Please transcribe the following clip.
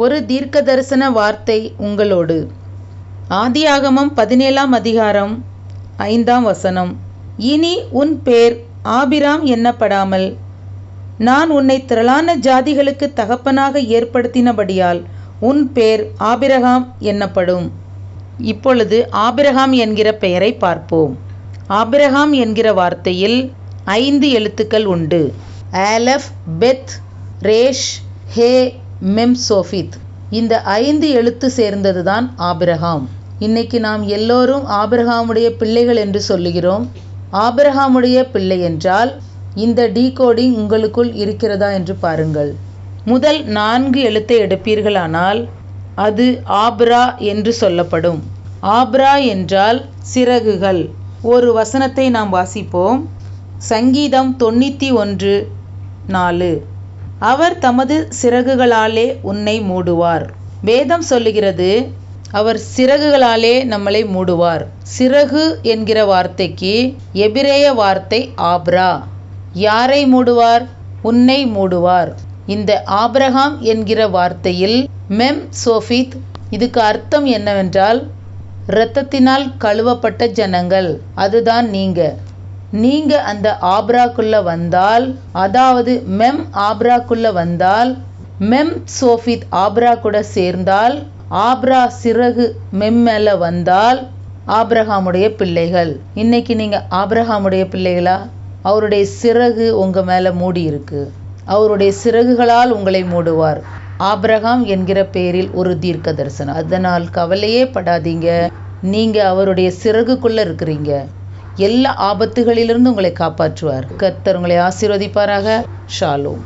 ஒரு தீர்க்கதரிசன வார்த்தை உங்களோடு. ஆதியாகமம் 17ஆம் அதிகாரம் 5ஆம் வசனம். இனி உன் பேர் ஆபிராம் எண்ணப்படாமல் நான் உன்னை திரளான ஜாதிகளுக்கு தகப்பனாக ஏற்படுத்தினபடியால் உன் பேர் ஆபிரகாம் எண்ணப்படும். இப்பொழுது ஆபிரகாம் என்கிற பெயரை பார்ப்போம். ஆபிரகாம் என்கிற வார்த்தையில் 5 எழுத்துக்கள் உண்டு. ஆலஃப், பெத், ரேஷ், ஹே, மெம், சோஃபித். இந்த 5 எழுத்து சேர்ந்ததுதான் ஆபிரகாம். இன்னைக்கு நாம் எல்லோரும் ஆபிரகாமுடைய பிள்ளைகள் என்று சொல்லுகிறோம். ஆபிரகாமுடைய பிள்ளை என்றால் இந்த டீகோடிங் உங்களுக்குள் இருக்கிறதா என்று பாருங்கள். முதல் 4 எழுத்தை எடுப்பீர்களானால் அது ஆப்ரா என்று சொல்லப்படும். ஆப்ரா என்றால் சிறகுகள். ஒரு வசனத்தை நாம் வாசிப்போம். சங்கீதம் 91:4. அவர் தமது சிறகுகளாலே உன்னை மூடுவார். வேதம் சொல்லுகிறது அவர் சிறகுகளாலே நம்மளை மூடுவார். சிறகு என்கிற வார்த்தைக்கு எபிரேய வார்த்தை ஆப்ரா. யாரை மூடுவார்? உன்னை மூடுவார். இந்த ஆபிரகாம் என்கிற வார்த்தையில் மெம், சோஃபித், இதுக்கு அர்த்தம் என்னவென்றால் இரத்தத்தினால் கழுவப்பட்ட ஜனங்கள். அதுதான் நீங்க அந்த ஆப்ராக்குள்ள வந்தால், அதாவது மெம் ஆப்ராக்குள்ள வந்தால், மெம் சோஃபித் ஆப்ரா கூட சேர்ந்தால், ஆப்ரா சிறகு மெம் மேல வந்தால் ஆபிரகாமுடைய பிள்ளைகள். இன்னைக்கு நீங்க ஆபிரகாமுடைய பிள்ளைகளா? அவருடைய சிறகு உங்க மேல மூடி இருக்கு. அவருடைய சிறகுகளால் உங்களை மூடுவார். ஆபிரகாம் என்கிற பெயரில் ஒரு தீர்க்க தரிசனம். அதனால் கவலையே படாதீங்க. நீங்க அவருடைய சிறகுக்குள்ள இருக்கிறீங்க. எல்லா ஆபத்துகளிலிருந்து உங்களை காப்பாற்றுவார். கர்த்தர் உங்களை ஆசீர்வதிப்பாராக. ஷாலோம்.